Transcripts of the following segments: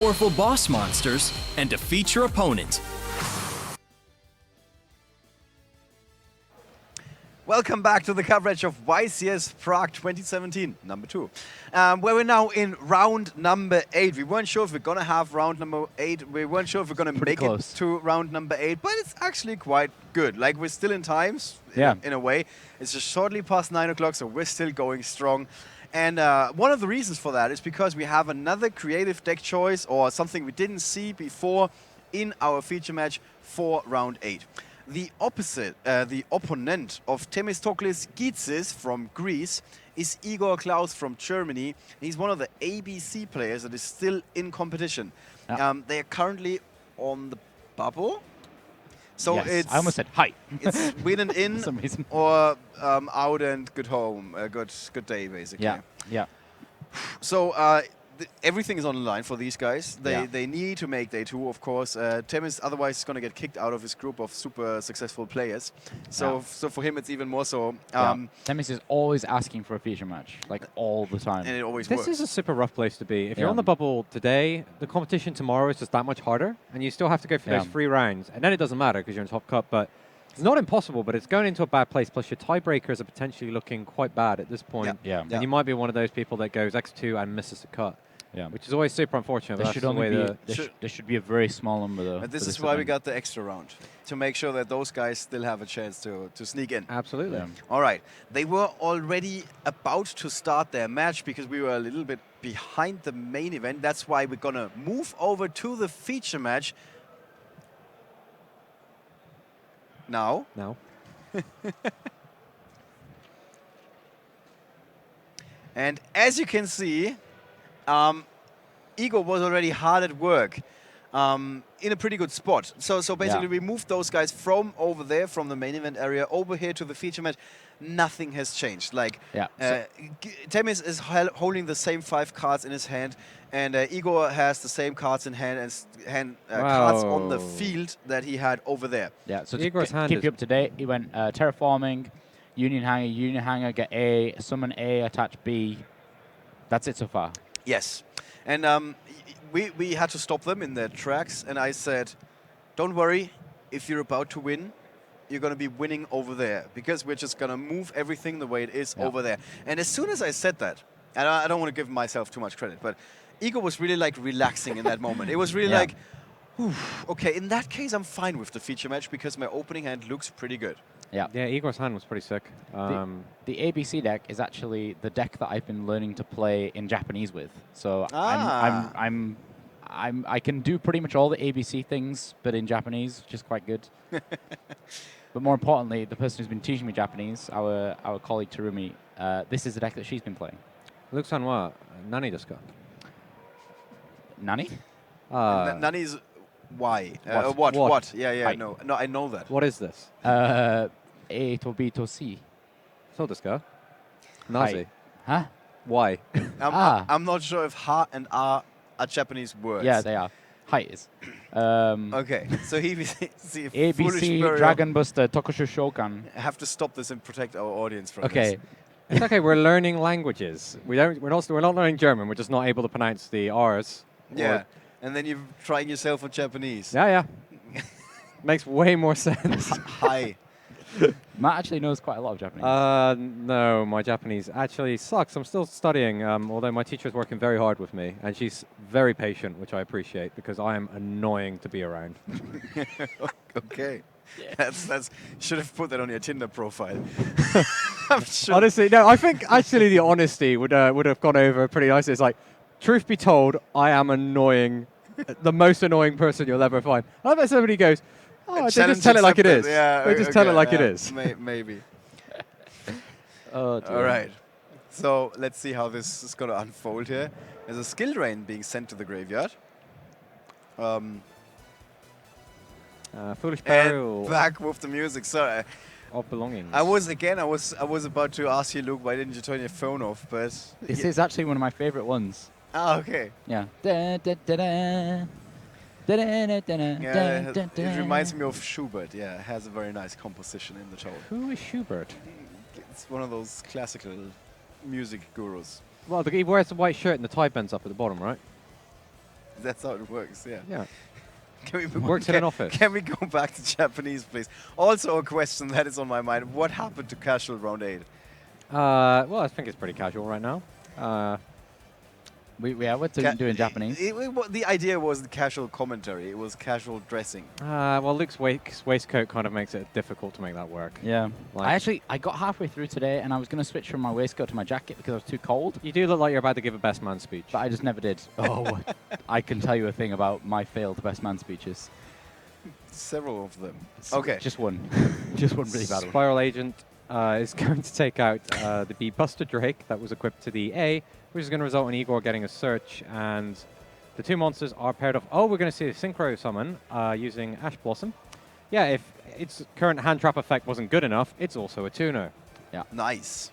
powerful boss monsters, and defeat your opponent. Welcome back to the coverage of YCS Prague 2017, number 2, where we're now in round number 8. We weren't sure if we're going to have round number 8. We weren't sure if we're going to make it to round number 8, but it's actually quite good. Like, we're still in times, in a way. It's just shortly past 9 o'clock, so we're still going strong. And one of the reasons for that is because we have another creative deck choice or something we didn't see before in our feature match for round 8. The opponent of Themistoklis Gzykis from Greece is Igor Klaus from Germany. He's one of the ABC players that is still in competition. They are currently on the bubble. So it's, I almost said hi. It's win and in or out and good home, good day basically. Yeah. So everything is on the line for these guys. They need to make day 2, of course. Themis otherwise is going to get kicked out of his group of super successful players. So for him it's even more so. Themis is always asking for a feature match, like all the time. And it always works. This is a super rough place to be. If you're on the bubble today, the competition tomorrow is just that much harder, and you still have to go for those 3 rounds. And then it doesn't matter because you're in top cup, but it's not impossible, but it's going into a bad place. Plus your tiebreakers are potentially looking quite bad at this point. And you might be one of those people that goes X2 and misses a cut. Which is always super unfortunate. There should be a very small number, though. But this is why we got the extra round, to make sure that those guys still have a chance to sneak in. Absolutely. All right. They were already about to start their match because we were a little bit behind the main event. That's why we're going to move over to the feature match now. And as you can see, Igor was already hard at work in a pretty good spot. So basically we moved those guys from over there, from the main event area, over here to the feature match. Nothing has changed. Like, Themis is holding the same 5 cards in his hand, and Igor has the same cards in hand and cards on the field that he had over there. Yeah, so Igor's hand keep you up to date, he went terraforming, Union Hanger, get A, summon A, attach B. That's it so far. Yes, and we had to stop them in their tracks, and I said, don't worry, if you're about to win, you're going to be winning over there, because we're just going to move everything the way it is over there. And as soon as I said that, and I don't want to give myself too much credit, but Igor was really like relaxing in that moment. It was really like, okay, in that case, I'm fine with the feature match because my opening hand looks pretty good. Yeah, Igor's hand was pretty sick. The ABC deck is actually the deck that I've been learning to play in Japanese with. So I can do pretty much all the ABC things, but in Japanese, which is quite good. But more importantly, the person who's been teaching me Japanese, our colleague Terumi, this is the deck that she's been playing. Luke-san wa nani desu ka? Nani? Nani's why? What? Yeah, no, I know that. What is this? A to B to C. So desu ka? Nazi. Huh? Why? I'm not sure if ha and are Japanese words. Yeah, they are. Hi is. Okay, so he ABC Dragon Buster Tokushu Shokan. I have to stop this and protect our audience from this. Okay. It's okay, we're learning languages. We're not learning German, we're just not able to pronounce the R's. Yeah. And then you're trying yourself on Japanese. Yeah. Makes way more sense. Hi. Matt actually knows quite a lot of Japanese. No, my Japanese actually sucks. I'm still studying, although my teacher's working very hard with me, and she's very patient, which I appreciate, because I am annoying to be around. Okay. Yeah. That's should have put that on your Tinder profile. Sure. Honestly, no, I think actually the honesty would have gone over pretty nicely. It's like, truth be told, I am annoying, the most annoying person you'll ever find. I bet somebody goes, oh, they just tell it like it is. Yeah, they just tell it like it is. Maybe. Oh, dear. All right. So let's see how this is going to unfold here. There's a skill drain being sent to the graveyard. Foolish and back with the music. Sorry. Of belongings. I was about to ask you, Luke, why didn't you turn your phone off? But this is actually one of my favorite ones. Ah, okay. Yeah. It reminds me of Schubert. Yeah, it has a very nice composition in the tone. Who is Schubert? It's one of those classical music gurus. Well, he wears the white shirt and the tie bends up at the bottom, right? That's how it works, yeah. Yeah. Works in an office. Can we go back to Japanese, please? Also a question that is on my mind. What happened to casual round 8? Well, I think it's pretty casual right now. What did we do in Japanese? The idea wasn't casual commentary. It was casual dressing. Well, Luke's waistcoat kind of makes it difficult to make that work. Yeah. Like I got halfway through today, and I was going to switch from my waistcoat to my jacket because I was too cold. You do look like you're about to give a best man speech. But I just never did. Oh, I can tell you a thing about my failed best man speeches. Several of them. Okay. Just one. Just one really bad one. Spiral Agent is going to take out the B Buster Drake that was equipped to the A, which is going to result in Igor getting a search, and the two monsters are paired off. Oh, we're going to see a Synchro summon using Ash Blossom. Yeah, if its current hand trap effect wasn't good enough, it's also a tuner. Yeah. Nice.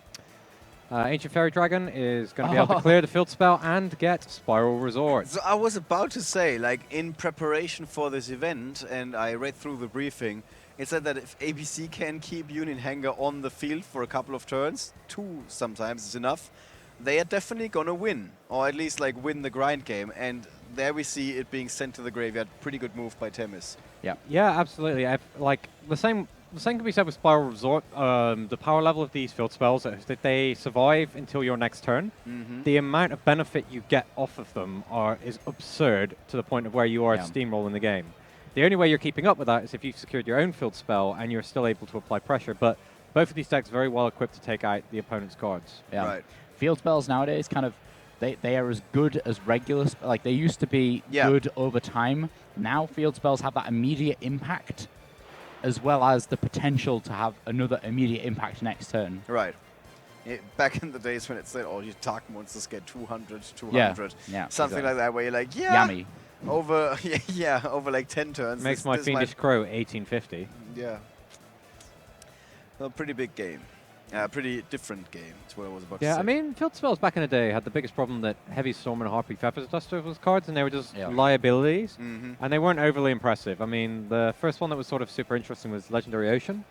Ancient Fairy Dragon is going to be able to clear the field spell and get Spiral Resort. So I was about to say, like, in preparation for this event, and I read through the briefing, it said that if ABC can keep Union Hanger on the field for a couple of turns, 2 sometimes is enough, they are definitely going to win, or at least like win the grind game. And there we see it being sent to the graveyard. Pretty good move by Themis. Yeah. Yeah, absolutely. Like the same can be said with Spiral Resort. The power level of these field spells is that they survive until your next turn. The amount of benefit you get off of them is absurd to the point of where you are steamrolling the game. The only way you're keeping up with that is if you've secured your own field spell and you're still able to apply pressure. But both of these decks are very well equipped to take out the opponent's cards. Yeah. Right. Field spells nowadays kind of, they are as good as regular like they used to be good over time. Now field spells have that immediate impact as well as the potential to have another immediate impact next turn. Right. Back in the days when it said, oh, your target monsters get 200, 200, something like that, where you're like, Yummy. Over, over like 10 turns. Makes my Fiendish Crow 1850. Yeah. A pretty big game. Pretty different game to what I was about to say. Yeah, I mean, field spells back in the day had the biggest problem that Heavy Storm and Harpy Feathers Duster was cards, and they were just liabilities, and they weren't overly impressive. I mean, the first one that was sort of super interesting was Legendary Ocean,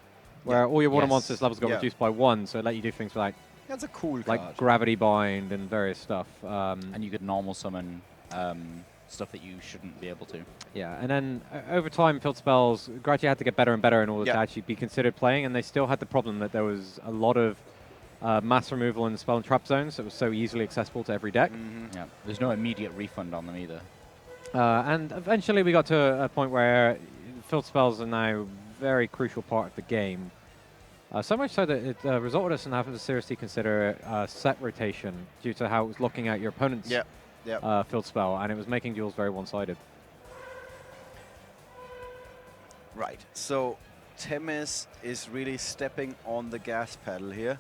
where all your water monsters' levels got reduced by 1, so it let you do things like that's a cool like card. Gravity Bind and various stuff. And you could normal summon stuff that you shouldn't be able to. Yeah, and then over time, field spells gradually had to get better and better in order to actually be considered playing, and they still had the problem that there was a lot of mass removal in the spell and trap zones that was so easily accessible to every deck. Yeah, there's no immediate refund on them either. And eventually we got to a point where field spells are now a very crucial part of the game. So much so that it resulted us in having to seriously consider set rotation due to how it was looking at your opponent's field spell, and it was making duels very one-sided. Right, so Themis is really stepping on the gas pedal here.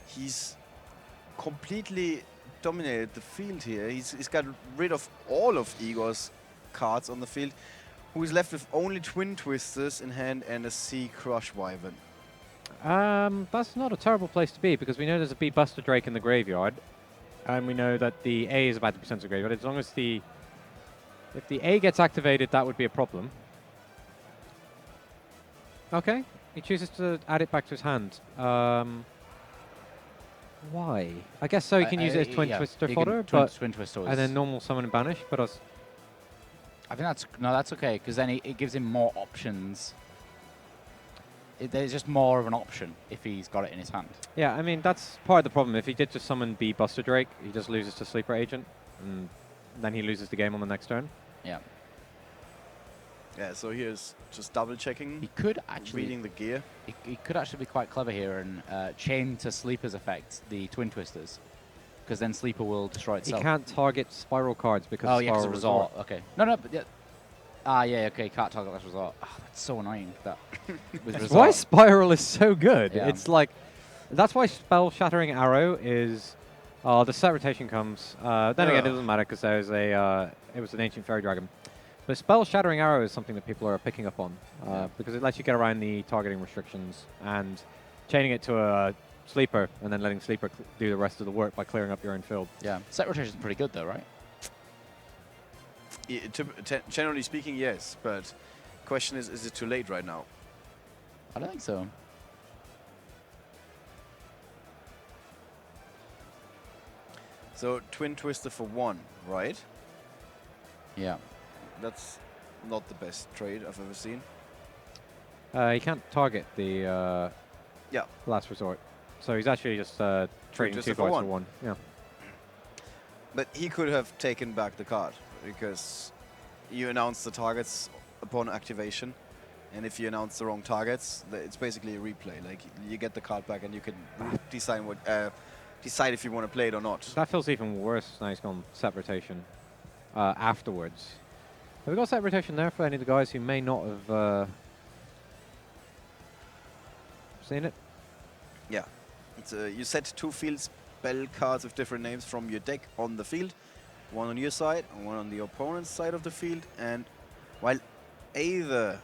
He's completely dominated the field here. He's got rid of all of Igor's cards on the field, who is left with only Twin Twisters in hand and a Sea Crush Wyvern. That's not a terrible place to be, because we know there's a B Buster Drake in the graveyard, and we know that the A is about to be sent to the graveyard. As long as if the A gets activated, that would be a problem. Okay, he chooses to add it back to his hand. Why? I guess so he can use it as Twin Twister fodder, Twin Twister and then normal summon and banish. But I think that's okay, because then it gives him more options. There's just more of an option if he's got it in his hand. Yeah, I mean, that's part of the problem. If he did just summon B Buster Drake, he just loses to Sleeper Agent, and then he loses the game on the next turn. Yeah. Yeah, so here's just double checking. He could actually reading the gear. He could actually be quite clever here and chain to Sleeper's effect the Twin Twisters, because then Sleeper will destroy itself. He can't target Spiral cards because because of Resort. Okay. No, but yeah. Okay. Can't target last Resort. Oh, that's so annoying. That. That's why Spiral is so good. Yeah. It's like that's why Spell Shattering Arrow is. The set rotation comes. Then again, it doesn't matter because there's it was an Ancient Fairy Dragon. But Spell Shattering Arrow is something that people are picking up on because it lets you get around the targeting restrictions and chaining it to a Sleeper and then letting Sleeper do the rest of the work by clearing up your own field. Yeah, set rotation is pretty good though, right? Generally speaking, yes, but question is it too late right now? I don't think so. So Twin Twister for 1, right? Yeah. That's not the best trade I've ever seen. He can't target the last resort. So he's actually just trading just 2 for cards one. for 1. Yeah. But he could have taken back the card, because you announce the targets upon activation, and if you announce the wrong targets, it's basically a replay. Like, you get the card back and you can decide what decide if you want to play it or not. That feels even worse now he's gone set rotation afterwards. Have we got set rotation there for any of the guys who may not have seen it? Yeah. It's, you set 2 field spell cards with different names from your deck on the field. One on your side and one on the opponent's side of the field. And while either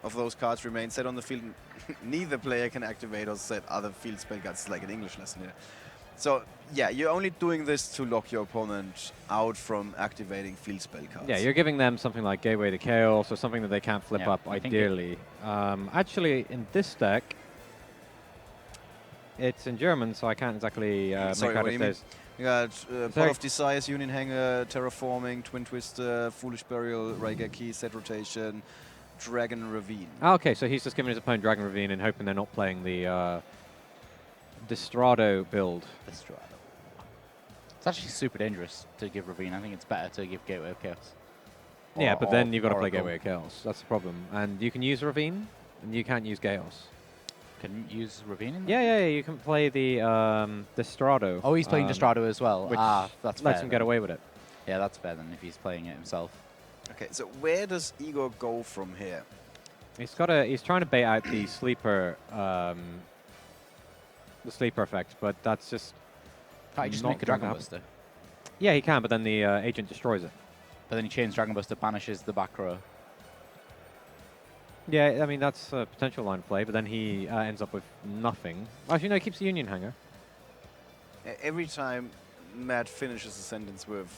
of those cards remain set on the field, neither player can activate or set other field spell cards. It's like an English lesson here. So, yeah, you're only doing this to lock your opponent out from activating field spell cards. Yeah, you're giving them something like Gateway to Chaos or something that they can't flip up, ideally. Actually, in this deck, it's in German, so I can't exactly make out if there's... You got Pot of Desires, Union Hanger, Terraforming, Twin Twister, Foolish Burial, Raigeki, Set Rotation, Dragon Ravine. Okay, so he's just giving his opponent Dragon Ravine and hoping they're not playing the Destrado build. Destrado. It's actually super dangerous to give Ravine. I think it's better to give Gateway of Chaos. Yeah, but then you've got to play Gateway of Chaos. That's the problem. And you can use Ravine, and you can't use Chaos. Can you use Ravine in that? Yeah, you can play the Destrado. Oh, he's playing Destrado as well. Which that's lets fair him get away with it. Yeah, that's fair then if he's playing it himself. Okay, so where does Igor go from here? He's trying to bait out the sleeper effect, but that's just Can't you just not make a gonna Dragon happen. Buster? Yeah, he can, but then the agent destroys it. But then he chains Dragon Buster, banishes the back row. Yeah, I mean, that's a potential line of play, but then he ends up with nothing. Actually, no, he keeps the Union Hanger. Every time Matt finishes a sentence with,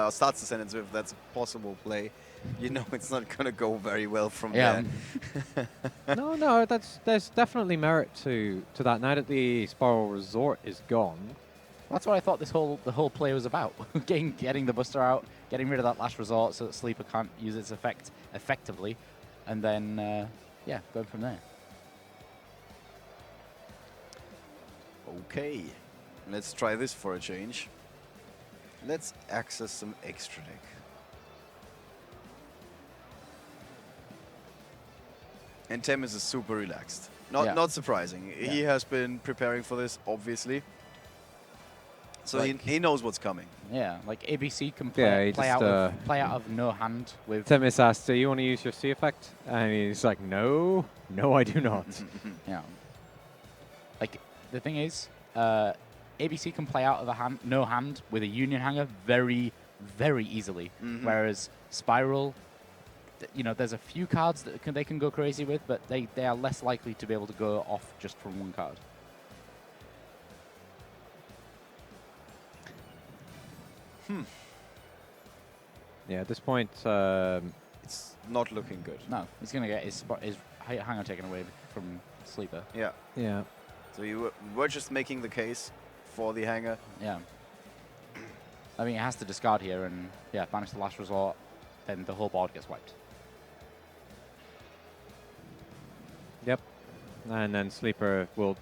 starts a sentence with, that's a possible play, you know it's not going to go very well from there. No, there's definitely merit to that. Now that the Spiral Resort is gone. That's what I thought the whole play was about. getting the Buster out, getting rid of that last resort so that Sleeper can't use its effect effectively. And then, going from there. Okay, let's try this for a change. Let's access some extra deck. And Themis is super relaxed. Not surprising. Yeah. He has been preparing for this, obviously. So like he knows what's coming. Yeah, like ABC can play out of no hand with... Themis asked, do you want to use your C effect? And he's like, no, I do not. Yeah. Like, the thing is, ABC can play out of no hand with a Union Hanger very, very easily. Whereas Spiral, there's a few cards that they can go crazy with, but they are less likely to be able to go off just from one card. Yeah, at this point, it's not looking good. No, he's going to get his Hanger taken away from Sleeper. Yeah. So you were just making the case for the Hanger. Yeah. I mean, it has to discard here and, banish the last resort, then the whole board gets wiped. Yep. And then Sleeper will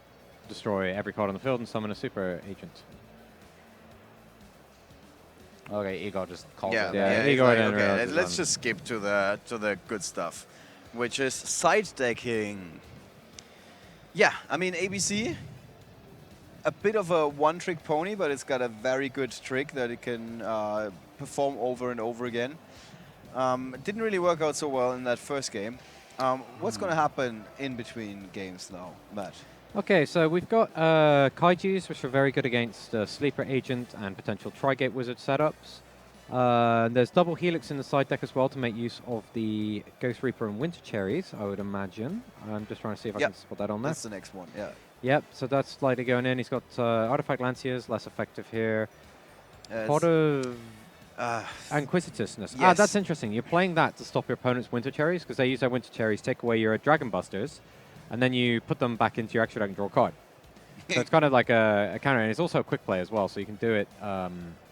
destroy every card on the field and summon a Super Agent. Okay, Igor just called it. Yeah, Igor. Okay, let's just skip to the good stuff, which is side decking. Yeah, I mean ABC, a bit of a one-trick pony, but it's got a very good trick that it can perform over and over again. It didn't really work out so well in that first game. What's going to happen in between games now, Matt? Okay, so we've got Kaijus, which are very good against Sleeper Agent and potential Tri-Gate Wizard setups. There's double Helix in the side deck as well to make use of the Ghost Reaper and Winter Cherries, I would imagine. I'm just trying to see if I can spot that on there. That's the next one, yeah. Yep, so that's slightly going in. He's got Artifact Lanciers, less effective here. Pot of Inquisitousness. Yes. That's interesting. You're playing that to stop your opponent's Winter Cherries, because they use their Winter Cherries, take away your Dragon Busters, and then you put them back into your extra deck and draw a card. So it's kind of like a counter, and it's also a quick play as well, so you can do it.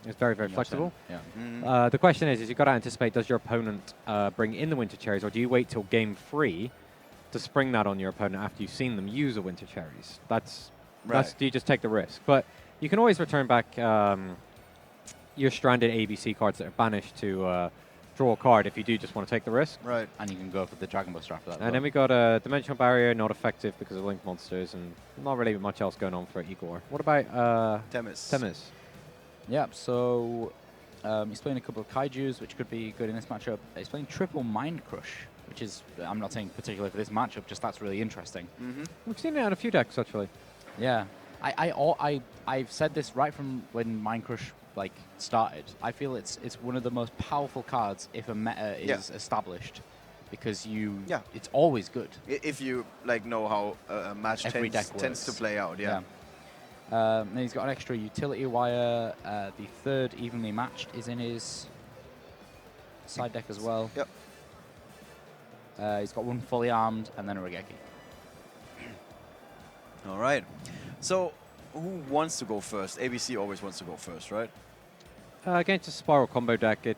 It's very, very flexible. Yeah. The question is you've got to anticipate, does your opponent bring in the Winter Cherries, or do you wait till game 3 to spring that on your opponent after you've seen them use the Winter Cherries? That's do you just take the risk? But you can always return back your stranded ABC cards that are banished to draw a card if you do just want to take the risk. Right. And you can go for the Dragon Buster after that. And then we got a Dimensional Barrier, not effective because of Link Monsters, and not really much else going on for Igor. What about Themis? Yeah, so he's playing a couple of Kaijus, which could be good in this matchup. He's playing triple Mind Crush, which is, I'm not saying particularly for this matchup, just that's really interesting. We've seen it on a few decks, actually. Yeah. I've said this right from when Mind Crush started. I feel it's one of the most powerful cards if a meta is established, because it's always good. If you know how a match tends to play out, then he's got an extra utility wire. The third evenly matched is in his side deck as well. Yep. He's got one fully armed and then a Regeki. All right. So who wants to go first? ABC always wants to go first, right? Against a SPYRAL combo deck, it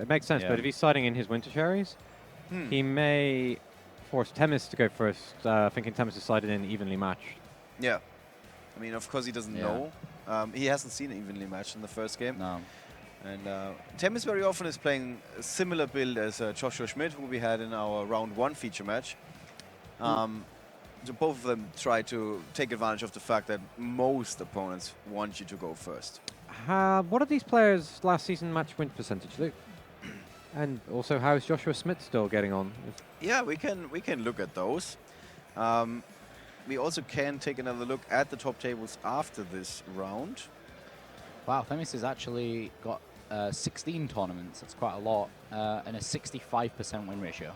makes sense. But if he's siding in his Winter Cherries, he may force Themis to go first, thinking Themis is sided in evenly matched. Yeah. I mean, of course, he doesn't know. He hasn't seen it evenly matched in the first game. No. And Themis very often is playing a similar build as Joshua Schmidt, who we had in our round 1 feature match. So both of them try to take advantage of the fact that most opponents want you to go first. What are these players' last season match win percentage, Luke? And also, how is Joshua Smith still getting on? Yeah, we can look at those. We also can take another look at the top tables after this round. Wow, Themis has actually got 16 tournaments. That's quite a lot, and a 65% win ratio.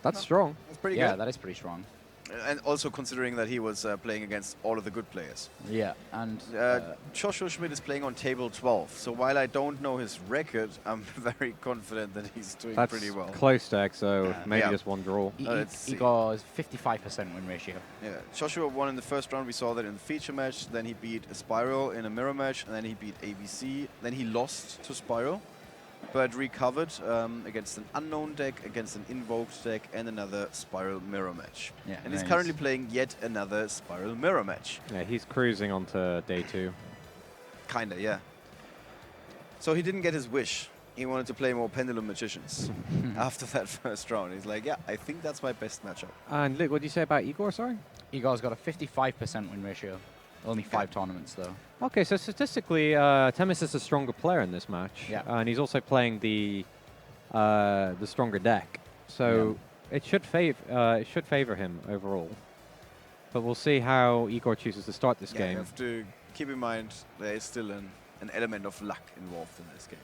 That's strong. That's pretty good. Yeah, that is pretty strong. And also considering that he was playing against all of the good players. Yeah, and Joshua Schmidt is playing on table 12. So while I don't know his record, I'm very confident that he's doing pretty well. That's close deck, so maybe just one draw. Igor is 55% win ratio. Yeah, Joshua won in the first round. We saw that in the feature match. Then he beat a SPYRAL in a mirror match, and then he beat ABC. Then he lost to SPYRAL, but recovered against an unknown deck, against an invoked deck, and another SPYRAL mirror match. Yeah, and he's currently playing yet another SPYRAL mirror match. Yeah, he's cruising onto day 2. Kinda, yeah. So he didn't get his wish. He wanted to play more Pendulum Magicians after that first round. He's like, yeah, I think that's my best matchup. And Luke, what did you say about Igor, sorry? Igor's got a 55% win ratio. Only 5 tournaments, though. Okay, so statistically, Themis is a stronger player in this match. Yeah. And he's also playing the stronger deck. So it should favor him overall. But we'll see how Igor chooses to start this game. You have to keep in mind there is still an element of luck involved in this game.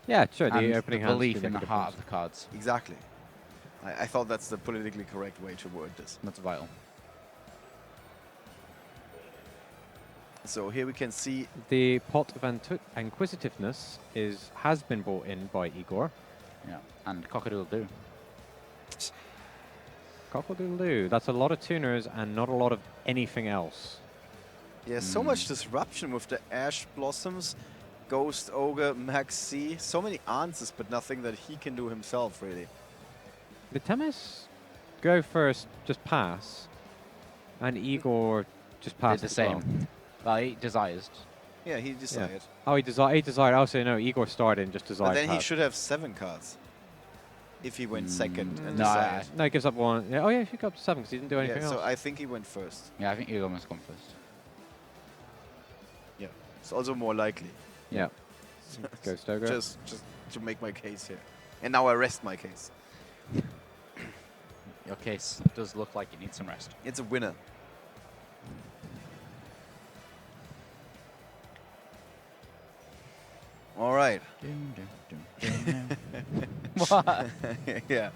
Yeah, sure. And the opening the hands belief do in make the a heart difference. of the cards. Exactly. I thought that's the politically correct way to word this. That's vital. So here we can see the pot of inquisitiveness has been brought in by Igor. Yeah, and cock-a-doodle-doo. Cock-a-doodle-doo. That's a lot of tuners and not a lot of anything else. Yeah, so much disruption with the Ash Blossoms, Ghost Ogre, Max C. So many answers, but nothing that he can do himself, really. Did Themis go first, just pass, and Igor just passed Did the same. well? Well, he desires. Yeah, he decided. Oh, he desired. Oh, so no, Igor started and just desired. But then he pass. should have 7 cards. If he went second and no, decided. No, he gives up 1. Yeah, oh, yeah, he should go up to 7 because he didn't do anything else. So I think he went first. Yeah, I think Igor must come first. Yeah, it's also more likely. Yeah. Ghost Ogre. Just to make my case here. And now I rest my case. Your case does look like it needs some rest. It's a winner. All right. What? Yeah.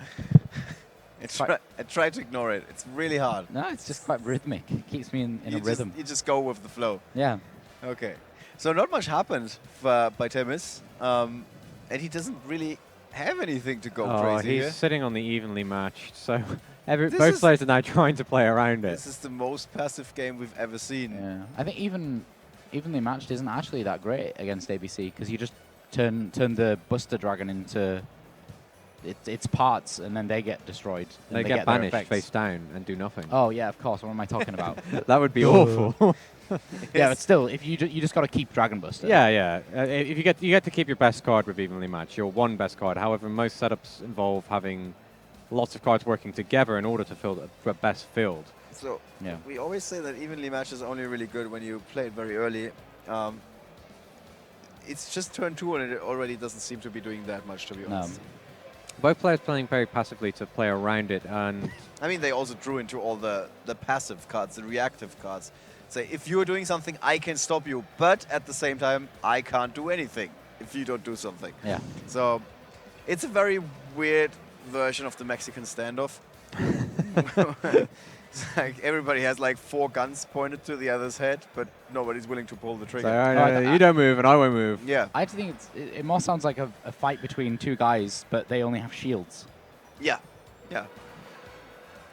I try to ignore it. It's really hard. No, it's just quite rhythmic. It keeps me in a rhythm. You just go with the flow. Yeah. Okay. So not much happened by Themis. And he doesn't really have anything to go crazy he's here. sitting on the evenly matched, so Both players are now trying to play around it. This is the most passive game we've ever seen. Yeah, I think evenly matched isn't actually that great against ABC because you just turn the Buster Dragon into its parts, and then they get destroyed. They get banished face down and do nothing. Oh yeah, of course. What am I talking about? That would be awful. Yeah, but still, if you just got to keep Dragon Buster. Yeah. If you get to keep your best card with evenly matched, your one best card. However, most setups involve having lots of cards working together in order to fill the best field. So yeah, we always say that evenly matched is only really good when you play it very early. It's just turn 2 and it already doesn't seem to be doing that much, to be honest. Both players playing very passively to play around it, and I mean, they also drew into all the passive cards, the reactive cards. Say, if you're doing something, I can stop you, but at the same time, I can't do anything if you don't do something. Yeah. So it's a very weird version of the Mexican standoff. It's like everybody has like 4 guns pointed to the other's head, but nobody's willing to pull the trigger. So, you don't move and I won't move. Yeah. I think it more sounds like a fight between 2 guys, but they only have shields. Yeah.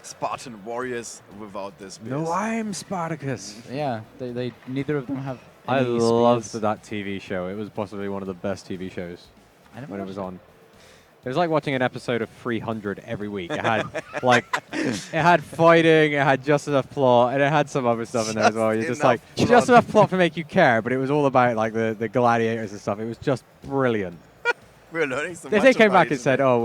Spartan warriors without this. No, I'm Spartacus. Yeah, they neither of them have. I any loved spears. that TV show. It was possibly one of the best TV shows I never when it watched was on. It was like watching an episode of 300 every week. It had it had fighting, it had just enough plot, and it had some other stuff in there as well. You're just like just enough plot to make you care, but it was all about like the gladiators and stuff. It was just brilliant. We're learning so If much. they came about back and said, "Oh,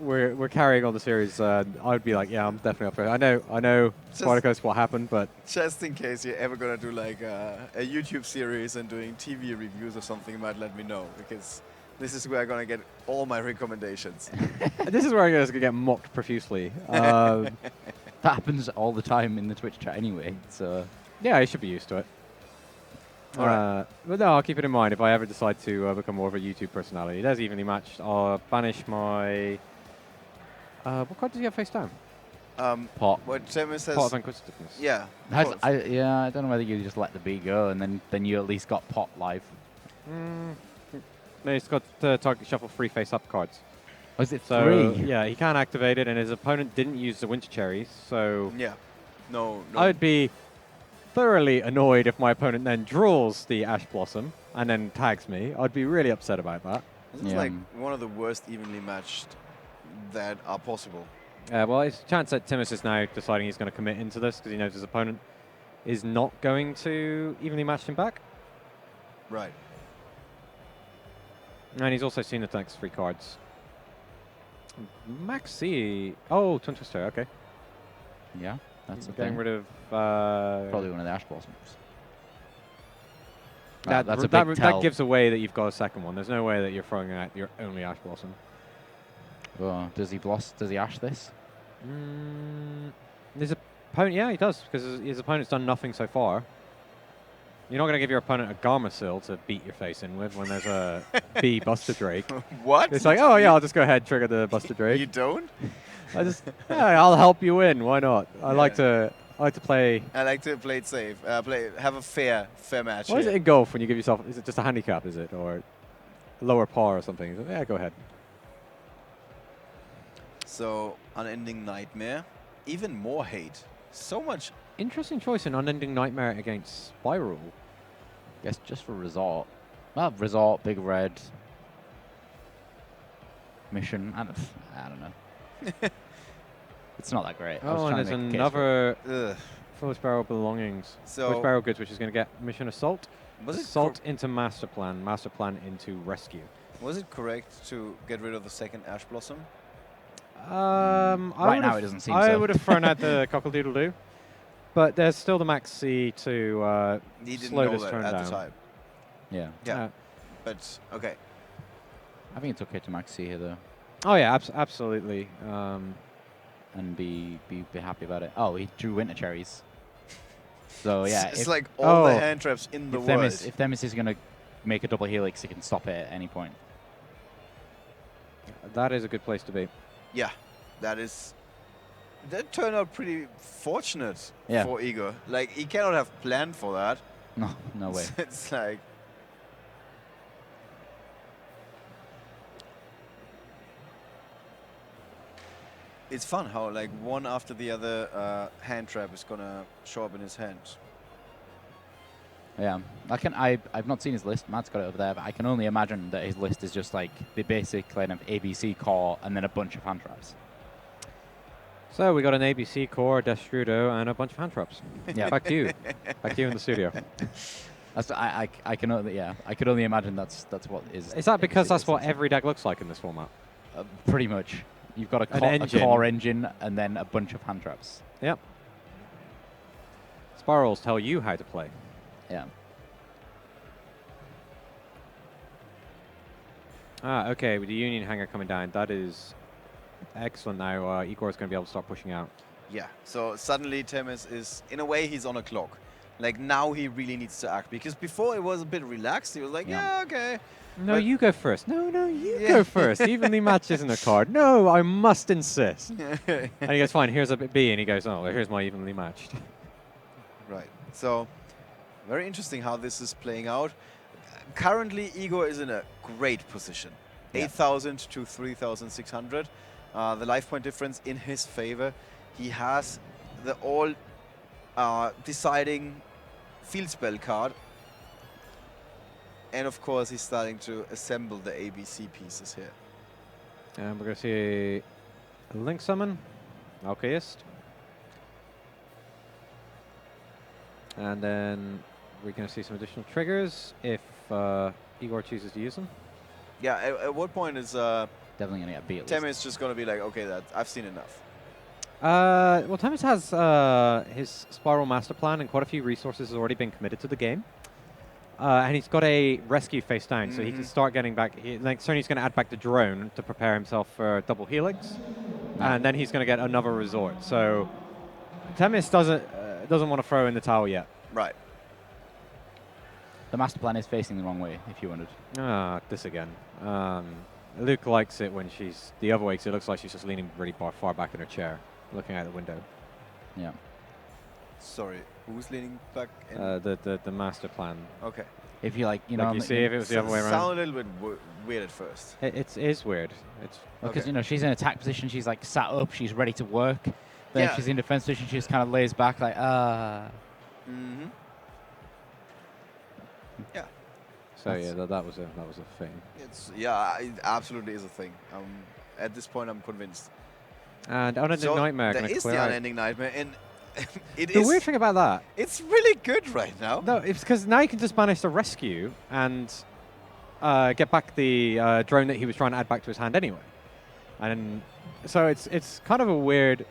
we're carrying on the series," I'd be like, "Yeah, I'm definitely up for it." I know, Spartacus, what happened, but just in case you're ever gonna do like a YouTube series and doing TV reviews or something, you might let me know, because this is where I'm gonna get all my recommendations. this is where I'm gonna get mocked profusely. That happens all the time in the Twitch chat anyway. So yeah, I should be used to it. All right. But no, I'll keep it in mind if I ever decide to become more of a YouTube personality. It is evenly matched. I'll banish my... what card does he have face down? Pot. What Themis says. Pot of Inquisitiveness. Yeah. I don't know whether you just let the B go and then you at least got Pot live. No, he's got target shuffle 3 face-up cards. Oh, is it So 3? yeah, he can't activate it, and his opponent didn't use the Winter Cherries, so... Yeah. No. I would be thoroughly annoyed if my opponent then draws the Ash Blossom and then tags me. I'd be really upset about that. This is like one of the worst evenly matched that are possible. Well, it's a chance that Timus is now deciding he's going to commit into this because he knows his opponent is not going to evenly match him back. Right. And he's also seen the next 3 cards. Maxi. Oh, Twin Twister, okay. Yeah, that's the Getting thing. rid of... Probably one of the Ash Blossoms. That's a big tell. That gives away that you've got a second one. There's no way that you're throwing out your only Ash Blossom. Oh, does he Ash this? His opponent, yeah, he does, because his opponent's done nothing so far. You're not going to give your opponent a Garmasil to beat your face in with when there's a B Buster Drake. What? It's like, oh yeah, I'll just go ahead, trigger the Buster Drake. You don't? I'll help you win. Why not? I like to play. I like to play it safe. Have a fair match. What is it in golf when you give yourself? Is it just a handicap? Is it or lower par or something? Yeah, go ahead. So Unending Nightmare, even more hate. So much. Interesting choice in Unending Nightmare against SPYRAL. Guess just for resort. Well, resort, big red. Mission. I don't know. It's not that great. Oh, and there's another full SPYRAL belongings. So Full SPYRAL goods, which is going to get Mission Assault. Was it Assault into Master Plan. Master Plan into Rescue. Was it correct to get rid of the second Ash Blossom? Right now it doesn't seem so. I would have thrown out the Cockle-Doodle-Doo. But there's still the Max C to He didn't slow know this that turn at down. the time. Yeah. Yeah. But okay. I think it's okay to Max C here though. Oh yeah, absolutely. And be happy about it. Oh, he drew Winter Cherries. So yeah, It's like all the hand traps in the world. If Themis is gonna make a double helix, he can stop it at any point. That is a good place to be. Yeah, that turned out pretty fortunate for Igor. Like, he cannot have planned for that. No way. It's like... It's fun how like one after the other hand trap is gonna show up in his hand. Yeah, I've not seen his list. Matt's got it over there, but I can only imagine that his list is just like the basic kind of ABC core and then a bunch of hand traps. So we got an ABC core, Destrudo, and a bunch of hand traps. Yeah, back to you. Back to you in the studio. That's I can only imagine that's what is. Is that because that's what every deck looks like in this format? Pretty much. You've got a core engine and then a bunch of hand traps. Yep. Spirals tell you how to play. Yeah. Okay, with the Union Hanger coming down, that is excellent now. Igor is going to be able to start pushing out. Yeah, so suddenly Themis is, in a way, he's on a clock. Like, now he really needs to act, because before it was a bit relaxed. He was like, yeah okay. No, you go first. No, you go first. Evenly matched isn't a card. No, I must insist. And he goes, fine, here's a bit B, and he goes, oh, well, here's my evenly matched. Right, so very interesting how this is playing out. Currently, Igor is in a great position. 8,000 to 3,600. The life point difference in his favor. He has the all deciding field spell card. And of course, he's starting to assemble the ABC pieces here. And we're going to see a Link Summon, Alchemist. And then we're going to see some additional triggers if Igor chooses to use them. Yeah, at what point is definitely going to get beat? Themis just going to be like, okay, I've seen enough? Well, Themis has his Spiral Master Plan, and quite a few resources has already been committed to the game. And he's got a rescue face down, so he can start getting back. Like Sony's going to add back the drone to prepare himself for double helix, and then he's going to get another resort. So Themis doesn't want to throw in the towel yet. Right. The master plan is facing the wrong way, if you wondered. This again. Luke likes it when she's the other way, because it looks like she's just leaning really far back in her chair, looking out the window. Yeah. Sorry, who's leaning back? In? The master plan. Okay. If you like, like you see, if it was the other way around. Sound a little bit weird at first. It is weird. It's because you know she's in attack position. She's like sat up. She's ready to work. Then if she's in defense position, she just kind of lays back like Mm-hmm. Yeah. So yeah, that was a thing. It absolutely is a thing. At this point, I'm convinced. And Unending Nightmare. There is the Unending Nightmare, and the weird thing about that, it's really good right now. No, it's because now you can just manage to rescue and get back the drone that he was trying to add back to his hand anyway. And so it's kind of a weird.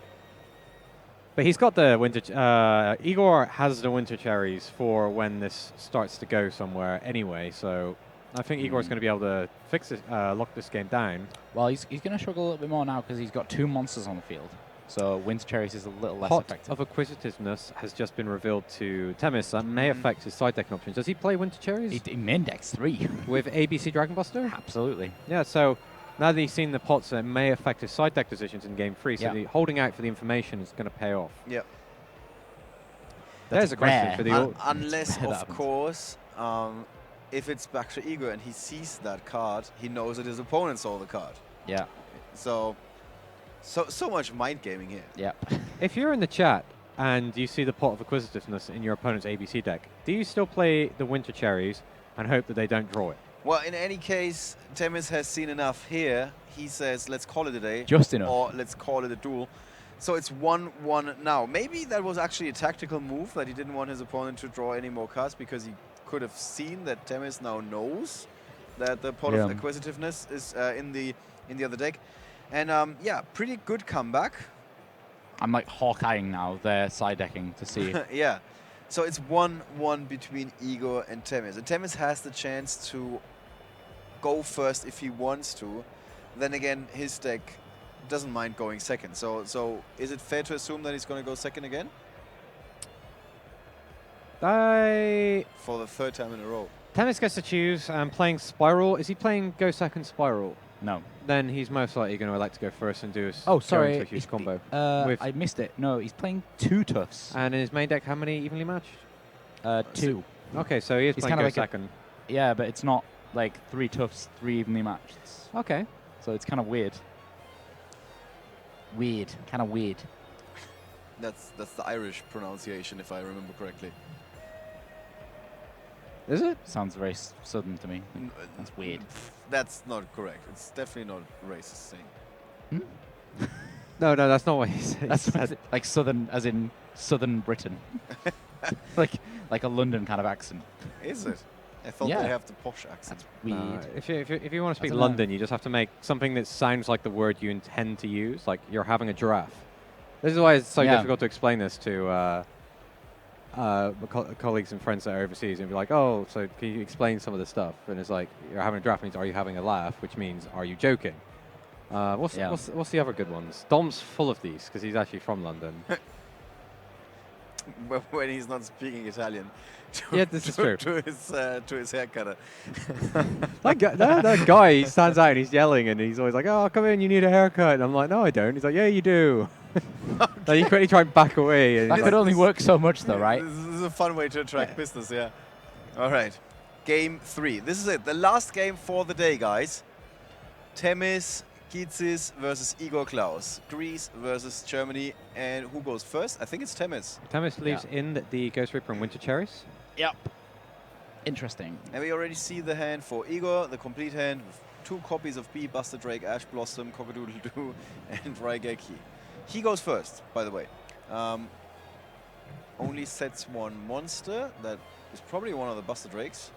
But he's got the winter. Igor has the winter cherries for when this starts to go somewhere anyway. So I think Igor's going to be able to fix it, lock this game down. Well, he's going to struggle a little bit more now because he's got 2 monsters on the field. So winter cherries is a little less effective. Pot of Acquisitiveness has just been revealed to Themis. That may affect his side decking options. Does he play winter cherries? He main decks 3 with ABC Dragon Buster. Absolutely. Yeah. So. Now that he's seen the pots, it may affect his side deck decisions in game 3. So the holding out for the information is going to pay off. Yeah. There's a question for the unless, of course, if it's back to Igor and he sees that card, he knows that his opponent saw the card. Yeah. So much mind gaming here. Yeah. If you're in the chat and you see the pot of Acquisitiveness in your opponent's ABC deck, do you still play the winter cherries and hope that they don't draw it? Well, in any case, Themis has seen enough here. He says, let's call it a day. Just enough. Or let's call it a duel. So it's 1-1 now. Maybe that was actually a tactical move, that he didn't want his opponent to draw any more cards, because he could have seen that Themis now knows that the pot of Acquisitiveness is in the other deck. And yeah, pretty good comeback. I'm like Hawkeyeing now, their side decking to see. Yeah. So it's 1-1 between Igor and Themis. And Themis has the chance to go first if he wants to. Then again, his deck doesn't mind going second. So is it fair to assume that he's going to go second again? For the 3rd time in a row. Themis gets to choose. Playing SPYRAL. Is he playing Go Second SPYRAL? No. Then he's most likely going to elect to go first and do his sorry, a huge combo. I missed it. No, he's playing 2 Tufts. And in his main deck, how many evenly matched? 2. Okay, so he is playing Go Second. Yeah, but it's not like 3 Tufts, 3 evenly matched. Okay. So it's kind of weird. Weird. Kind of weird. That's the Irish pronunciation, if I remember correctly. Is it? Sounds very southern to me. That's weird. That's not correct. It's definitely not a racist thing. No, that's not what he said. That's like southern, as in southern Britain. like a London kind of accent. Is it? I thought Yeah. they have the posh accent. That's weird. If you want to speak don't know. London, you just have to make something that sounds like the word you intend to use, like you're having a giraffe. This is why it's so difficult to explain this to colleagues and friends that are overseas and be like, oh, so can you explain some of the stuff? And it's like, you're having a giraffe means, are you having a laugh? Which means, are you joking? What's the other good ones? Dom's full of these because he's actually from London. When he's not speaking Italian. Yeah, this is true. To his haircutter. that guy, he stands out and he's yelling and he's always like, oh, come in, you need a haircut. And I'm like, no, I don't. He's like, yeah, you do. Then you quickly try and back away. And That could only work so much, though, right? This is a fun way to attract business, yeah. All right. Game 3. This is it. The last game for the day, guys. Themis, Gzykis versus Igor, Klaus. Greece versus Germany. And who goes first? I think it's Themis. Themis leaves in the Ghost Reaper and Winter Cherries. Yep. Interesting. And we already see the hand for Igor, the complete hand with 2 copies of Bee, Buster Drake, Ash Blossom, Cockadoodle-Doo, and Raigeki. He goes first, by the way. Only sets 1 monster. That is probably one of the Buster Drakes.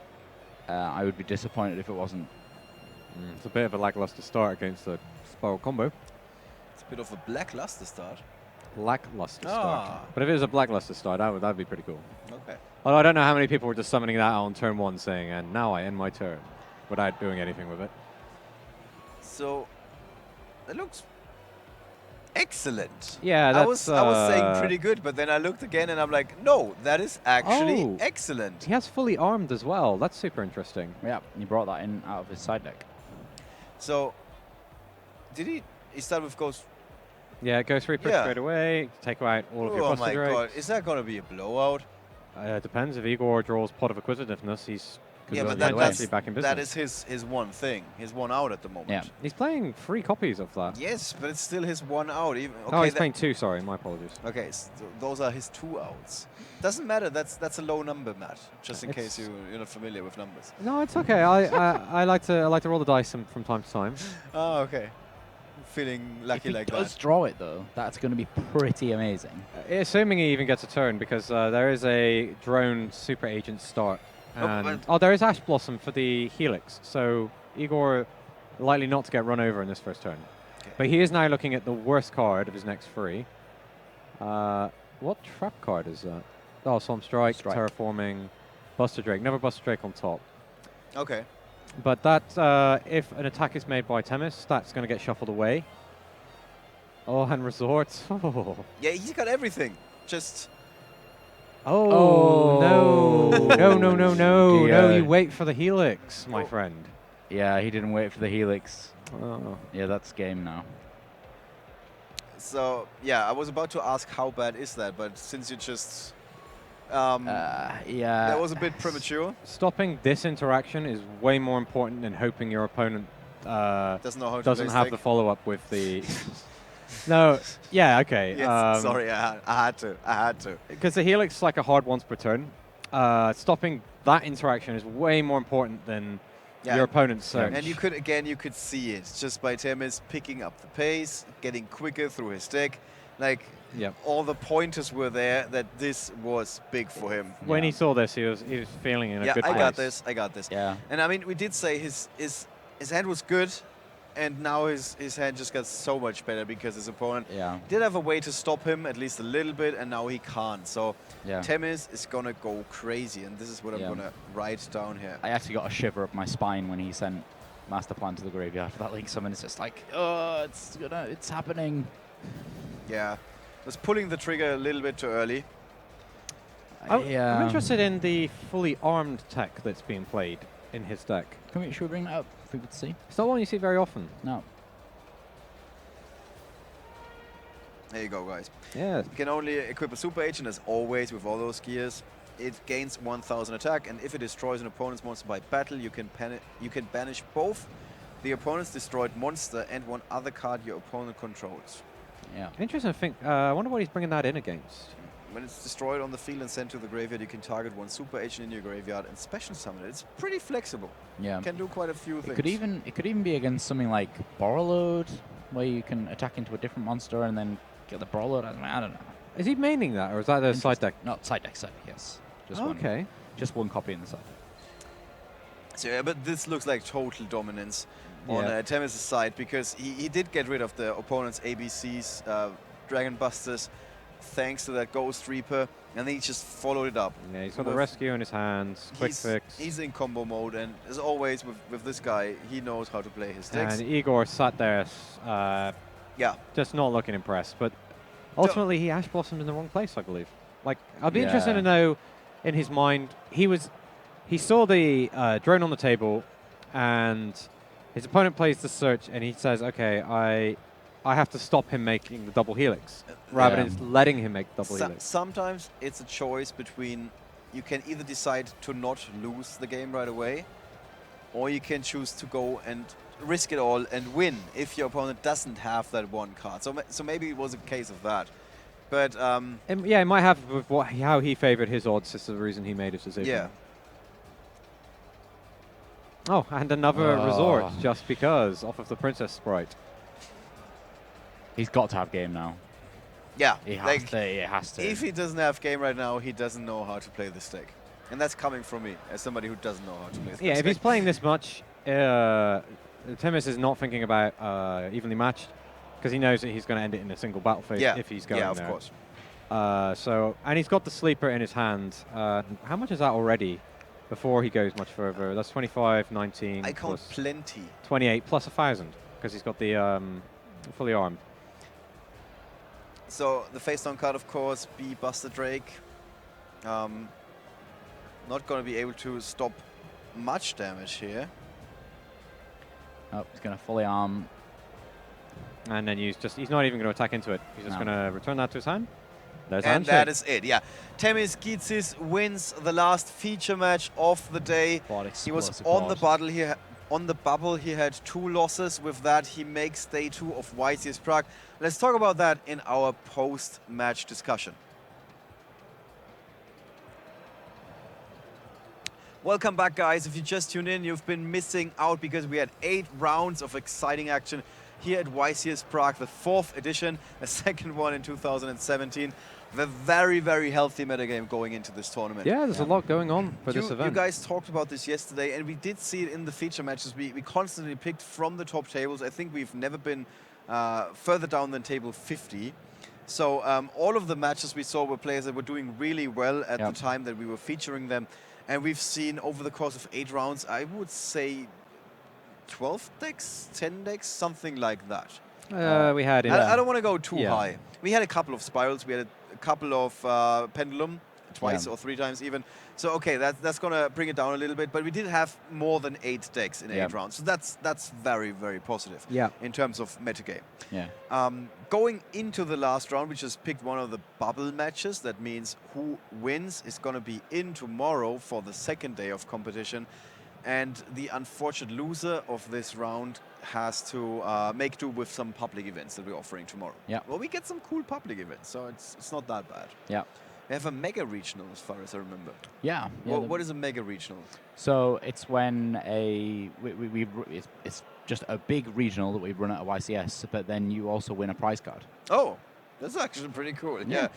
I would be disappointed if it wasn't. It's a bit of a lackluster start against the Spiral combo. It's a bit of a lackluster start. Lackluster start. But if it was a blackluster start, that'd be pretty cool. Okay. Although I don't know how many people were just summoning that on turn 1 saying, and now I end my turn, without doing anything with it. So, that looks excellent. Yeah, I was saying pretty good, but then I looked again and I'm like, no, that is actually excellent. He has fully armed as well. That's super interesting. Yeah, he brought that in out of his side deck. So, did he start with Ghost? Yeah, Ghost Reaper straight away. Take out all of your Buster my Drakes. god, is that going to be a blowout? Depends. If Igor draws Pot of Acquisitiveness, he's but actually back in business. that is his one thing, his one out at the moment. Yeah. He's playing 3 copies of that. Yes, but it's still his one out. Even, okay, oh, he's playing 2, sorry, my apologies. Okay, so those are his 2 outs. Doesn't matter, that's a low number, Matt, just in case you're not familiar with numbers. No, it's okay. I like to roll the dice from time to time. Oh, okay. Feeling lucky like that. If he does draw it, though, that's going to be pretty amazing. Assuming he even gets a turn, because there is a drone super agent start. And there is Ash Blossom for the Helix, so Igor likely not to get run over in this first turn. Okay. But he is now looking at the worst card of his next 3. What trap card is that? Oh, Storm Strike, Terraforming, Buster Drake. Never Buster Drake on top. Okay. But that, if an attack is made by Themis, that's going to get shuffled away. Oh, and Resort. Oh. Yeah, he's got everything. Just... Oh, no. No, you wait for the Helix, my friend. Yeah, he didn't wait for the Helix. Oh. Yeah, that's game now. So, yeah, I was about to ask how bad is that, but since you just... yeah. That was a bit premature. Stopping this interaction is way more important than hoping your opponent doesn't have the follow-up with the... No, yeah, okay. Yes, sorry, I had to. Because the Helix is like a hard once per turn. Stopping that interaction is way more important than your opponent's search. And you could see it just by Themis picking up the pace, getting quicker through his deck. Like, all the pointers were there that this was big for him. When he saw this, he was feeling in a good place. I got this. Yeah. And I mean, we did say his hand was good, and now his hand just got so much better because his opponent did have a way to stop him at least a little bit, and now he can't. So Themis is gonna go crazy, and this is what I'm gonna write down here. I actually got a shiver up my spine when he sent Master Plan to the graveyard for that Link Summon. It's just like, oh, it's happening. Yeah, was pulling the trigger a little bit too early. I'm interested in the fully armed tech that's being played in his deck. Should we bring that up if we could see? It's not one you see very often. No. There you go, guys. Yeah. You can only equip a super agent, as always, with all those gears. It gains 1000 attack, and if it destroys an opponent's monster by battle, you can banish both the opponent's destroyed monster and one other card your opponent controls. Yeah. Interesting thing. I wonder what he's bringing that in against. When it's destroyed on the field and sent to the graveyard, you can target one super agent in your graveyard and special summon it. It's pretty flexible. Yeah. You can do quite a few things. It could even be against something like Borreload, where you can attack into a different monster and then get the Borreload. I don't know. Is he maining that, or is that the side deck? No, side deck, yes. Just okay. Just one copy in the side deck. So yeah, but this looks like total dominance on Themis' side, because he did get rid of the opponent's ABCs, Dragon Busters, thanks to that Ghost Reaper, and then he just followed it up. Yeah, he's got the rescue in his hands, quick fix. He's in combo mode, and as always with this guy, he knows how to play his decks. And Igor sat there, just not looking impressed. But ultimately, he Ash Blossomed in the wrong place, I believe. Like, I'd be interested to know, in his mind, he saw the drone on the table, and his opponent plays the search, and he says, okay, I have to stop him making the double helix, rather than letting him make double helix. Sometimes it's a choice between, you can either decide to not lose the game right away, or you can choose to go and risk it all and win if your opponent doesn't have that one card. So maybe it was a case of that. But yeah, it might have with how he favored his odds. This is the reason he made his decision. Yeah. Oh, and another resort, just because, off of the Princess Sprite. He's got to have game now. Yeah. He has to. If he doesn't have game right now, he doesn't know how to play this deck. And that's coming from me, as somebody who doesn't know how to play this deck. Yeah, if he's playing this much, Themis is not thinking about evenly matched, because he knows that he's going to end it in a single battle phase if he's going there. Yeah, of course. And he's got the sleeper in his hand. How much is that already before he goes much further? That's 25, 19. I count plenty. 28 plus 1,000, because he's got the fully armed. So the face down card, of course, be Buster Drake. Not going to be able to stop much damage here. Oh, he's going to fully arm. And then he's not even going to attack into it. He's just going to return that to his hand. There's and that is it, yeah. Themistoklis wins the last feature match of the day. He was on the bubble here. On the bubble, he had 2 losses. With that, he makes day 2 of YCS Prague. Let's talk about that in our post-match discussion. Welcome back, guys. If you just tuned in, you've been missing out, because we had 8 rounds of exciting action here at YCS Prague, the 4th edition, the second one in 2017. The very, very healthy metagame going into this tournament. Yeah, there's a lot going on for this event. You guys talked about this yesterday, and we did see it in the feature matches. We constantly picked from the top tables. I think we've never been further down than table 50. So all of the matches we saw were players that were doing really well at the time that we were featuring them. And we've seen over the course of 8 rounds, I would say 12 decks, 10 decks, something like that. We had. I don't want to go too high. We had a couple of spirals. We had a couple of pendulum, twice or 3 times even. So okay, that's going to bring it down a little bit. But we did have more than 8 decks in 8 rounds. So that's very, very positive in terms of metagame. Yeah. Going into the last round, we just picked one of the bubble matches. That means who wins is going to be in tomorrow for the second day of competition. And the unfortunate loser of this round has to make do with some public events that we're offering tomorrow. Yeah. Well, we get some cool public events, so it's not that bad. Yeah. We have a mega regional, as far as I remember. Yeah. Well, what is a mega regional? So it's when it's just a big regional that we run at a YCS, but then you also win a prize card. Oh, that's actually pretty cool. Yeah.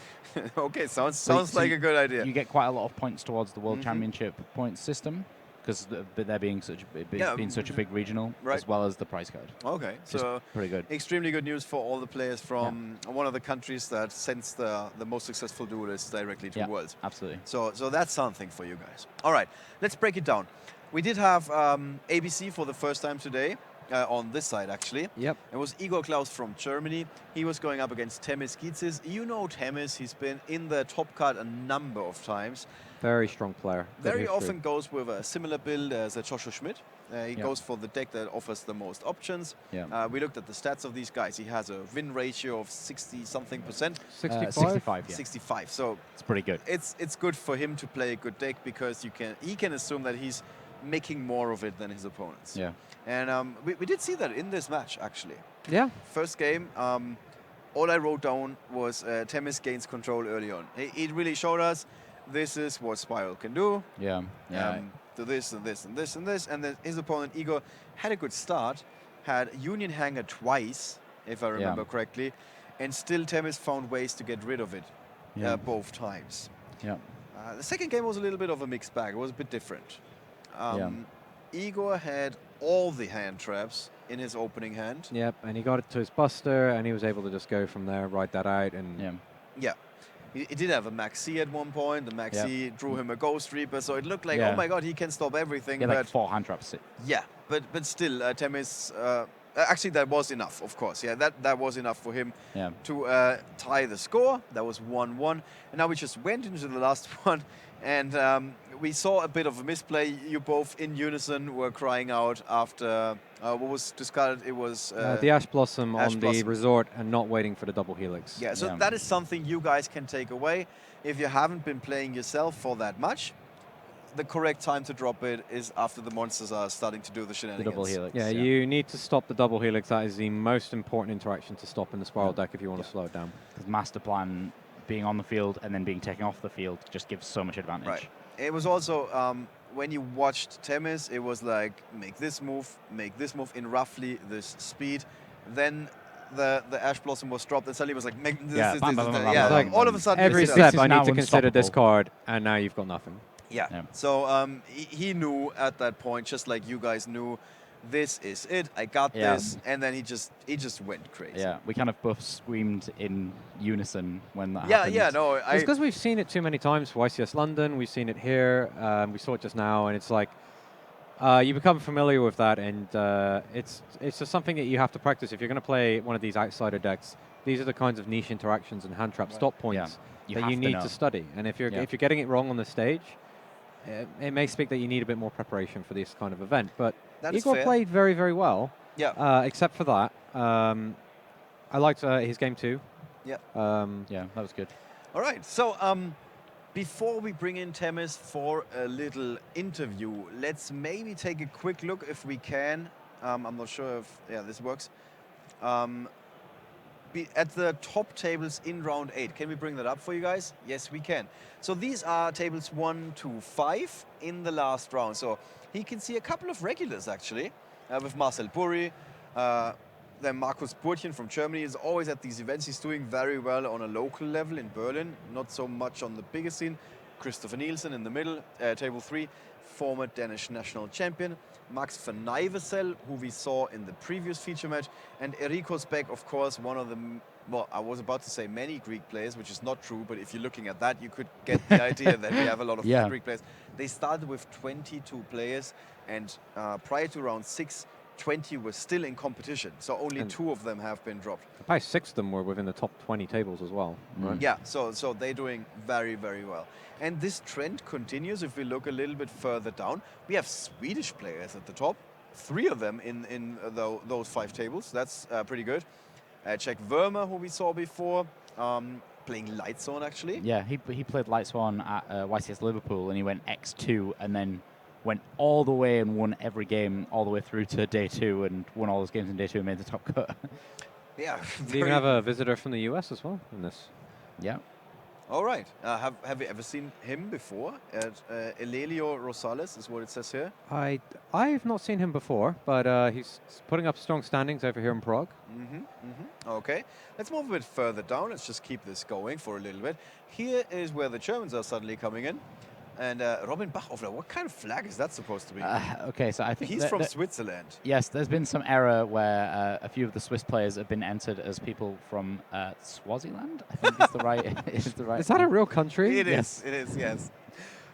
Okay, sounds like a good idea. You get quite a lot of points towards the World Championship points system, because there being such a big regional, as well as the prize card. Okay, so pretty good. Extremely good news for all the players from one of the countries that sends the most successful duelists directly to Worlds. Absolutely. So that's something for you guys. All right, let's break it down. We did have ABC for the first time today. On this side, actually. Yep. It was Igor Klaus from Germany. He was going up against Themistoklis. You know Themis. He's been in the top card a number of times. Very strong player. Very often goes with a similar build as Joshua Schmidt. He goes for the deck that offers the most options. Yeah. We looked at the stats of these guys. He has a win ratio of 60-something%. 65? 65, yeah. 65. So it's pretty good. It's good for him to play a good deck, because he can assume that he's making more of it than his opponents. Yeah. And we did see that in this match, actually. Yeah. First game, all I wrote down was Themis gains control early on. It really showed us this is what SPYRAL can do. Yeah. Do this and this and this and this. And then his opponent, Igor, had a good start, had Union Hanger twice, if I remember correctly, and still Themis found ways to get rid of it both times. Yeah. The second game was a little bit of a mixed bag. It was a bit different. Igor had all the hand traps in his opening hand. Yep, and he got it to his buster, and he was able to just go from there, ride that out, and yeah. He did have a Maxi at one point. The Maxi drew him a Ghost Reaper, so it looked like, oh my god, he can stop everything. Yeah, like 4 hand traps. Yeah, but still, Themis. Actually, that was enough, of course. Yeah, that was enough for him to tie the score. That was 1-1. And now we just went into the last one, and we saw a bit of a misplay. You both in unison were crying out after what was discarded. It was the Ash Blossom on the resort and not waiting for the double helix. Yeah, so that is something you guys can take away. If you haven't been playing yourself for that much, the correct time to drop it is after the monsters are starting to do the shenanigans. The double helix. Yeah, you need to stop the double helix. That is the most important interaction to stop in the SPYRAL deck if you want to slow it down. Because Master Plan being on the field and then being taken off the field just gives so much advantage. Right. It was also, when you watched Themis, it was like, make this move in roughly this speed. Then the Ash Blossom was dropped, and suddenly it was like, make this, like all of a sudden. Every step I need to consider this card, and now you've got nothing. Yeah. So he knew at that point, just like you guys knew, this is it. I got this, and then he just went crazy. Yeah, we kind of both screamed in unison when that happened. Yeah. No, it's because we've seen it too many times. For YCS London, we've seen it here. We saw it just now, and it's like you become familiar with that, and it's just something that you have to practice if you're going to play one of these outsider decks. These are the kinds of niche interactions and hand trap stop points that you need to study. And if you're getting it wrong on the stage, it may speak that you need a bit more preparation for this kind of event. But Igor played very, very well. Yeah. Except for that. I liked his game too. Yeah. Yeah, that was good. All right. So before we bring in Themis for a little interview, let's maybe take a quick look if we can. I'm not sure if this works. At the top tables in round 8. Can we bring that up for you guys? Yes, we can. So these are tables 1 to 5 in the last round. So he can see a couple of regulars actually, with Marcel Burri. Then Markus Burtchen from Germany is always at these events. He's doing very well on a local level in Berlin, not so much on the bigger scene. Christopher Nielsen in the middle, table 3, former Danish national champion. Max van Nijvesel, who we saw in the previous feature match, and Erikos Beck, of course, one of the, well, I was about to say many Greek players, which is not true, but if you're looking at that, you could get the idea that we have a lot of Greek players. They started with 22 players, and prior to round 6, 20 were still in competition, so only 2 of them have been dropped. About 6 of them were within the top 20 tables as well. Right? Yeah, so they're doing very, very well. And this trend continues if we look a little bit further down. We have Swedish players at the top, 3 of them in those 5 tables. That's pretty good. Czech Verma, who we saw before, playing Lightsworn actually. Yeah, he played Lightsworn at YCS Liverpool, and he went X2 and then went all the way and won every game all the way through to day 2 and won all those games in day 2 and made the top cut. Yeah. Do you have a visitor from the US as well in this? Yeah. All right. Have you ever seen him before? Elelio Rosales is what it says here. I've not seen him before, but he's putting up strong standings over here in Prague. Okay. Let's move a bit further down. Let's just keep this going for a little bit. Here is where the Germans are suddenly coming in. And Robin Bachhofer, what kind of flag is that supposed to be? Okay, so I think he's from Switzerland. Yes, there's been some error where a few of the Swiss players have been entered as people from Swaziland. I think is the right. Is that a real country? It is. It is. Yes.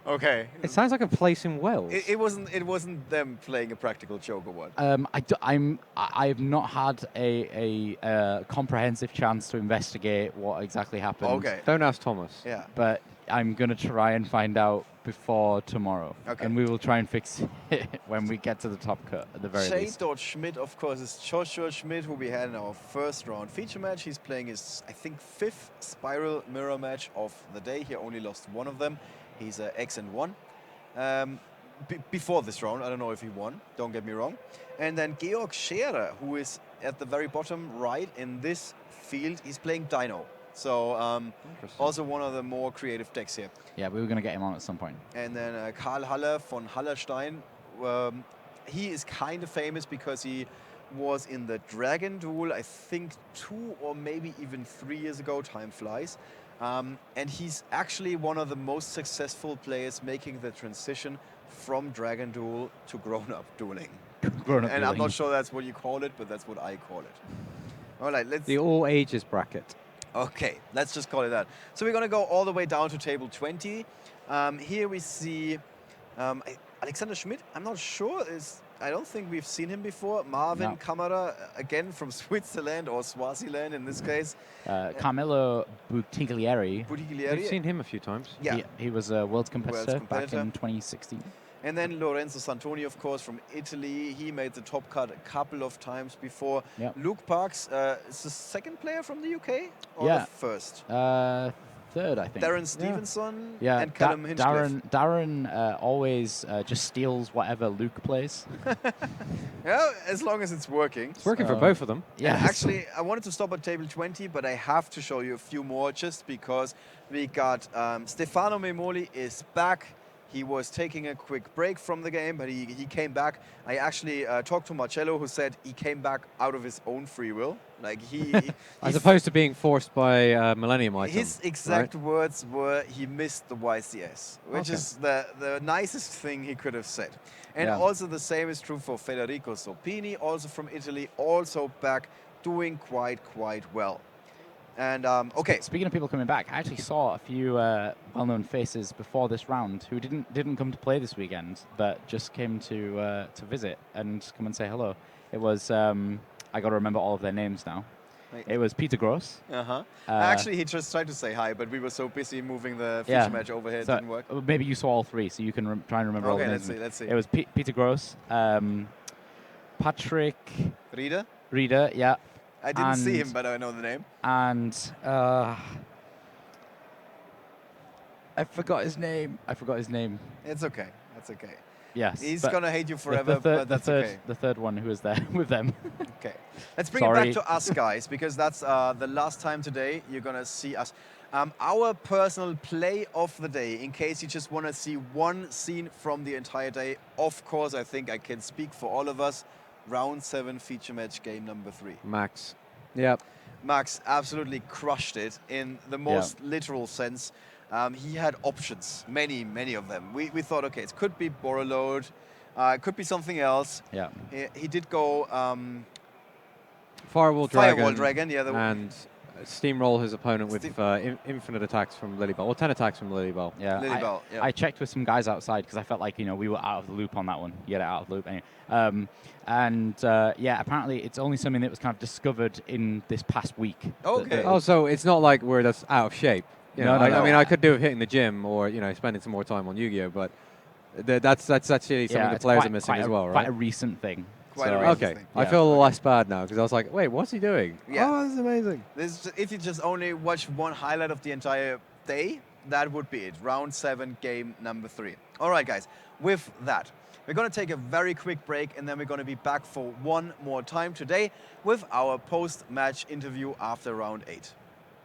Okay. It sounds like a place in Wales. It wasn't them playing a practical joke or what? I have not had a comprehensive chance to investigate what exactly happened. Okay. Don't ask Thomas. Yeah. But I'm going to try and find out before tomorrow. Okay. And we will try and fix it when we get to the top cut at the very least. Schmidt, of course, is Joshua Schmidt, who we had in our first round feature match. He's playing his, I think, 5th SPYRAL mirror match of the day. He only lost 1 of them. He's X&1. Before this round, I don't know if he won, don't get me wrong. And then Georg Scherer, who is at the very bottom right in this field, he's playing Dino. So also one of the more creative decks here. Yeah, we were going to get him on at some point. And then Karl Haller von Hallerstein. He is kind of famous because he was in the Dragon Duel, I think 2 or maybe even 3 years ago. Time flies. And he's actually one of the most successful players making the transition from Dragon Duel to grown-up dueling. And I'm not sure that's what you call it, but that's what I call it. All right, let's... The all ages bracket. Okay, let's just call it that. So we're going to go all the way down to table 20. Here we see Alexander Schmidt. I'm not sure. I don't think we've seen him before. Marvin Kamara, again from Switzerland or Swaziland in this case. Carmelo Buttiglieri. We've seen him a few times. Yeah. He was a world competitor back in 2016. And then Lorenzo Santoni, of course, from Italy. He made the top cut a couple of times before. Yep. Luke Parks is the second player from the UK? Or the first? Third, I think. Darren Stevenson yeah. and Callum Hinchcliffe. Darren always just steals whatever Luke plays. Yeah, as long as it's working. It's working for both of them. Yeah. Actually, I wanted to stop at table 20, but I have to show you a few more just because we got Stefano Memoli is back. He was taking a quick break from the game, but he came back. I actually talked to Marcello, who said he came back out of his own free will. Like as opposed to being forced by Millennium Item. His exact words were he missed the YCS, which is the nicest thing he could have said. And also the same is true for Federico Sopini, also from Italy, also back, doing quite well. And okay. Speaking of people coming back, I actually saw a few well-known faces before this round who didn't come to play this weekend, but just came to visit and come and say hello. It was I got to remember all of their names now. Right. It was Peter Gross. Actually, he just tried to say hi, but we were so busy moving the feature match over here, it didn't work. Maybe you saw all three, so you can try and remember all the names. Okay, let's see. It was Peter Gross, Patrick Rieder, yeah. I didn't see him, but I know the name. And I forgot his name. It's okay. That's okay. Yes. He's going to hate you forever, but that's okay. The third one who was there with them. Okay. Let's bring it back to us, guys, because that's the last time today you're going to see us. Our personal play of the day, in case you just want to see one scene from the entire day, of course, I think I can speak for all of us. Round 7 feature match, game number 3. Max. Yep. Max absolutely crushed it in the most literal sense. He had options, many of them. We thought, okay, it could be Borreload, it could be something else. Yeah. He did go Firewall Dragon, and steamroll his opponent with infinite attacks from Lilybell, or 10 attacks from Lilybell. Yeah, Lilybell, I checked with some guys outside because I felt like we were out of the loop on that one. You get it out of the loop anyway. Apparently it's only something that was kind of discovered in this past week. Okay. So it's not like we're just out of shape. No. I mean, I could do it hitting the gym or spending some more time on Yu-Gi-Oh, but that's actually something the players are missing as well, right? Quite a recent thing. Okay, I feel a little less bad now because I was like, wait, what's he doing? Yeah. Oh, this is amazing. If you just only watch one highlight of the entire day, that would be it. Round 7, game number 3. All right, guys, with that, we're going to take a very quick break, and then we're going to be back for one more time today with our post-match interview after round 8.